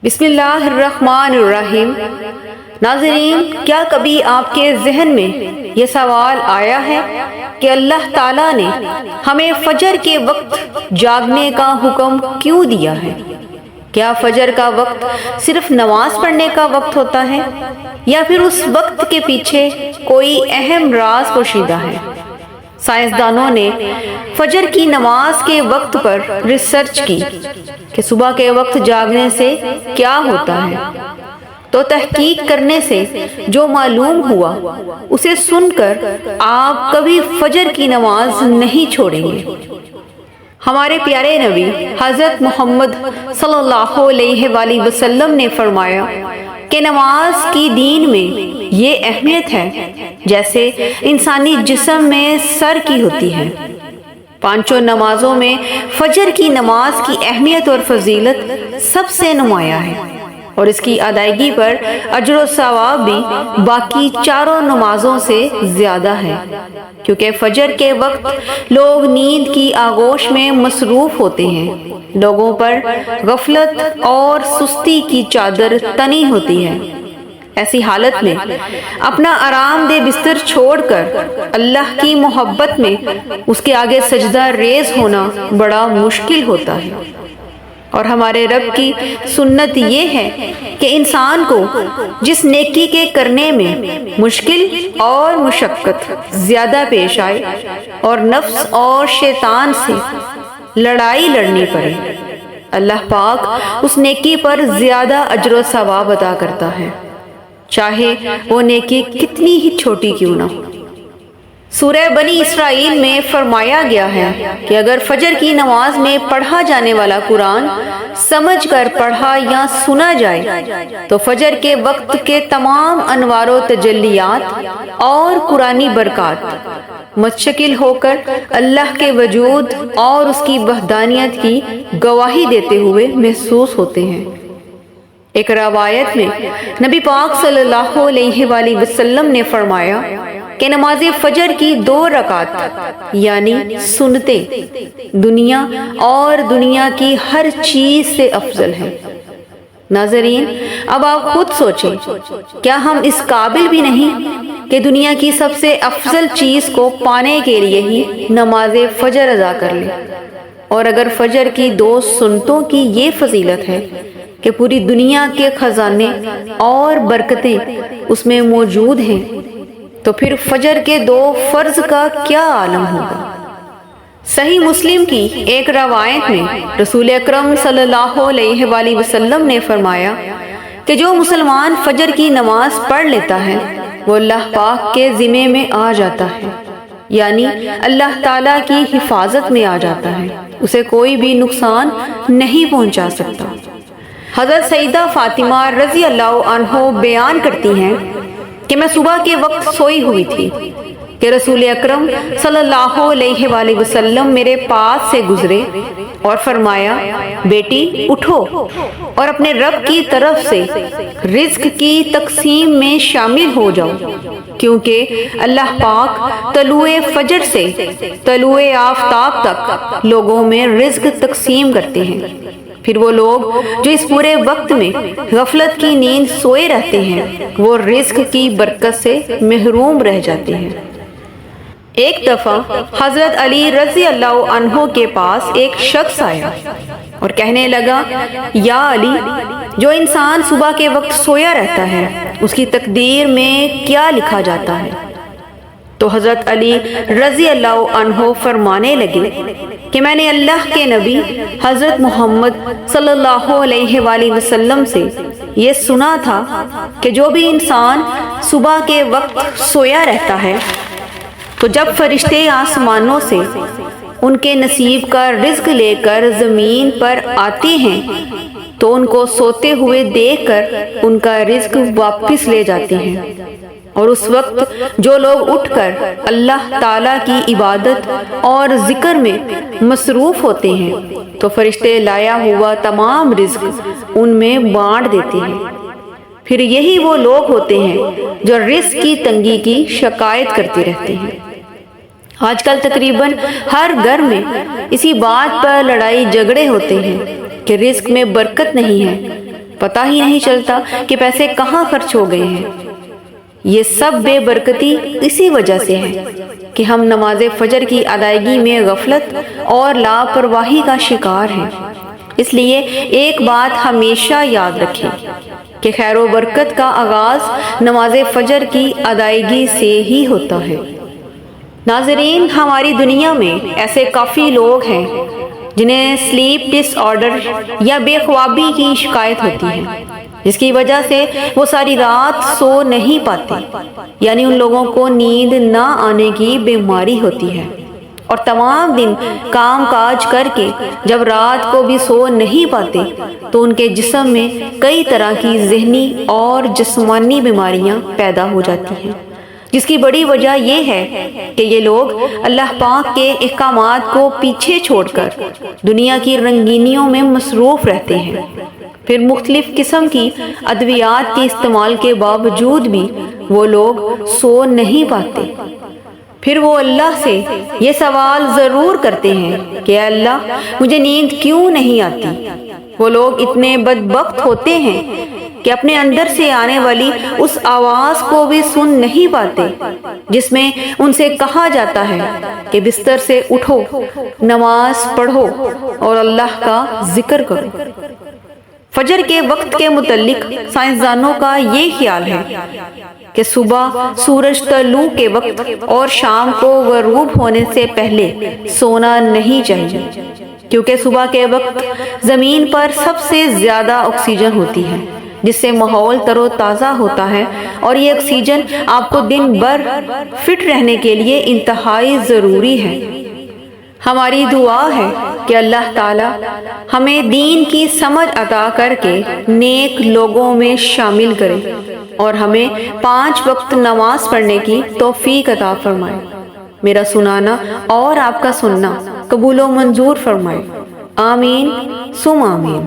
بسم اللہ الرحمن الرحیم۔ ناظرین، کیا کبھی آپ کے ذہن میں یہ سوال آیا ہے کہ اللہ تعالیٰ نے ہمیں فجر کے وقت جاگنے کا حکم کیوں دیا ہے؟ کیا فجر کا وقت صرف نماز پڑھنے کا وقت ہوتا ہے یا پھر اس وقت کے پیچھے کوئی اہم راز پوشیدہ ہے؟ سائنسدانوں نے فجر کی نماز کے وقت پر ریسرچ کی کہ صبح کے وقت جاگنے سے کیا ہوتا ہے، تو تحقیق کرنے سے جو معلوم ہوا اسے سن کر آپ کبھی فجر کی نماز نہیں چھوڑیں گے۔ ہمارے پیارے نبی حضرت محمد صلی اللہ علیہ وآلہ وسلم نے فرمایا کہ نماز کی دین میں یہ اہمیت ہے جیسے انسانی جسم میں سر کی ہوتی ہے۔ پانچوں نمازوں میں فجر کی نماز کی اہمیت اور فضیلت سب سے نمایاں ہے، اور اس کی ادائیگی پر اجر و ثواب بھی باقی چاروں نمازوں سے زیادہ ہے، کیونکہ فجر کے وقت لوگ نیند کی آغوش میں مصروف ہوتے ہیں، لوگوں پر غفلت اور سستی کی چادر تنی ہوتی ہے۔ ایسی حالت میں اپنا آرام دہ بستر چھوڑ کر اللہ کی محبت میں اس کے آگے سجدہ ریز ہونا بڑا مشکل ہوتا ہے، اور ہمارے رب کی سنت یہ ہے کہ انسان کو جس نیکی کے کرنے میں مشکل اور مشقت زیادہ پیش آئے اور نفس اور شیطان سے لڑائی لڑنی پڑے، اللہ پاک اس نیکی پر زیادہ اجر و ثواب عطا کرتا ہے، چاہے وہ نیکی کتنی ہی چھوٹی کیوں نہ ہو۔ سورہ بنی اسرائیل میں فرمایا گیا ہے کہ اگر فجر کی نماز میں پڑھا جانے والا قرآن سمجھ کر پڑھا یا سنا جائے تو فجر کے وقت کے تمام انوار و تجلیات اور قرآنی برکات متشکل ہو کر اللہ کے وجود اور اس کی وحدانیت کی گواہی دیتے ہوئے محسوس ہوتے ہیں۔ ایک روایت میں نبی پاک صلی اللہ علیہ وآلہ وسلم نے فرمایا کہ نماز فجر کی 2 رکعت یعنی سنتے دنیا اور دنیا کی ہر چیز سے افضل ہے۔ ناظرین، اب آپ خود سوچیں، کیا ہم اس قابل بھی نہیں کہ دنیا کی سب سے افضل چیز کو پانے کے لیے ہی نماز فجر ادا کر لیں؟ اور اگر فجر کی 2 سنتوں کی یہ فضیلت ہے کہ پوری دنیا کے خزانے اور برکتیں اس میں موجود ہیں، تو پھر فجر کے 2 فرض کا کیا عالم ہوگا؟ صحیح مسلم کی ایک روایت میں رسول اکرم صلی اللہ علیہ وآلہ وسلم نے فرمایا کہ جو مسلمان فجر کی نماز پڑھ لیتا ہے وہ اللہ پاک کے ذمے میں آ جاتا ہے، یعنی اللہ تعالیٰ کی حفاظت میں آ جاتا ہے، اسے کوئی بھی نقصان نہیں پہنچا سکتا۔ حضرت سیدہ فاطمہ رضی اللہ عنہ بیان کرتی ہیں کہ میں صبح کے وقت سوئی ہوئی تھی کہ رسول اکرم صلی اللہ علیہ وآلہ وسلم میرے پاس سے گزرے اور فرمایا، بیٹی اٹھو اور اپنے رب کی طرف سے رزق کی تقسیم میں شامل ہو جاؤ، کیونکہ اللہ پاک طلوع فجر سے طلوع آفتاب تک لوگوں میں رزق تقسیم کرتے ہیں، پھر وہ لوگ جو اس پورے وقت میں غفلت کی نیند سوئے رہتے ہیں وہ رزق کی برکت سے محروم رہ جاتے ہیں۔ ایک دفعہ حضرت علی رضی اللہ عنہ کے پاس ایک شخص آیا اور کہنے لگا، یا علی، جو انسان صبح کے وقت سویا رہتا ہے اس کی تقدیر میں کیا لکھا جاتا ہے؟ تو حضرت علی رضی اللہ عنہ فرمانے لگے کہ میں نے اللہ کے نبی حضرت محمد صلی اللہ علیہ وآلہ وسلم سے یہ سنا تھا کہ جو بھی انسان صبح کے وقت سویا رہتا ہے تو جب فرشتے آسمانوں سے ان کے نصیب کا رزق لے کر زمین پر آتے ہیں تو ان کو سوتے ہوئے دیکھ کر ان کا رزق واپس لے جاتے ہیں، اور اس وقت جو لوگ اٹھ کر اللہ تعالیٰ کی عبادت اور ذکر میں مصروف ہوتے ہیں تو فرشتے لایا ہوا تمام رزق ان میں بانٹ دیتے ہیں۔ پھر یہی وہ لوگ ہوتے ہیں جو رزق کی تنگی کی شکایت کرتے رہتے ہیں۔ آج کل تقریباً ہر گھر میں اسی بات پر لڑائی جھگڑے ہوتے ہیں کہ رزق میں برکت نہیں ہے، پتہ ہی نہیں چلتا کہ پیسے کہاں خرچ ہو گئے ہیں۔ یہ سب بے برکتی اسی وجہ سے ہے کہ ہم نماز فجر کی ادائیگی میں غفلت اور لاپرواہی کا شکار ہیں۔ اس لیے ایک بات ہمیشہ یاد رکھیں کہ خیر و برکت کا آغاز نماز فجر کی ادائیگی سے ہی ہوتا ہے۔ ناظرین، ہماری دنیا میں ایسے کافی لوگ ہیں جنہیں سلیپ ڈس آرڈر یا بے خوابی کی شکایت ہوتی ہے، جس کی وجہ سے وہ ساری رات سو نہیں پاتے، یعنی ان لوگوں کو نیند نہ آنے کی بیماری ہوتی ہے، اور تمام دن کام کاج کر کے جب رات کو بھی سو نہیں پاتے تو ان کے جسم میں کئی طرح کی ذہنی اور جسمانی بیماریاں پیدا ہو جاتی ہیں، جس کی بڑی وجہ یہ ہے کہ یہ لوگ اللہ پاک کے احکامات کو پیچھے چھوڑ کر دنیا کی رنگینیوں میں مصروف رہتے ہیں۔ پھر مختلف قسم کی ادویات کے استعمال کے باوجود بھی وہ لوگ سو نہیں پاتے۔ پھر وہ اللہ سے یہ سوال ضرور کرتے ہیں کہ اے اللہ، مجھے نیند کیوں نہیں آتی؟ وہ لوگ اتنے بدبخت ہوتے ہیں کہ اپنے اندر سے آنے والی اس آواز کو بھی سن نہیں پاتے جس میں ان سے کہا جاتا ہے کہ بستر سے اٹھو، نماز پڑھو اور اللہ کا ذکر کرو۔ فجر کے وقت کے متعلق سائنسدانوں کا یہ خیال ہے کہ صبح سورج طلوع کے وقت اور شام کو غروب ہونے سے پہلے سونا نہیں چاہیے، کیونکہ صبح کے وقت زمین پر سب سے زیادہ آکسیجن ہوتی ہے، جس سے ماحول تر و تازہ ہوتا ہے، اور یہ آکسیجن آپ کو دن بھر فٹ رہنے کے لیے انتہائی ضروری ہے۔ ہماری دعا ہے کہ اللہ تعالی ہمیں دین کی سمجھ عطا کر کے نیک لوگوں میں شامل کرے اور ہمیں 5 وقت نماز پڑھنے کی توفیق عطا فرمائے۔ میرا سنانا اور آپ کا سننا قبول و منظور فرمائے۔ آمین ثم آمین۔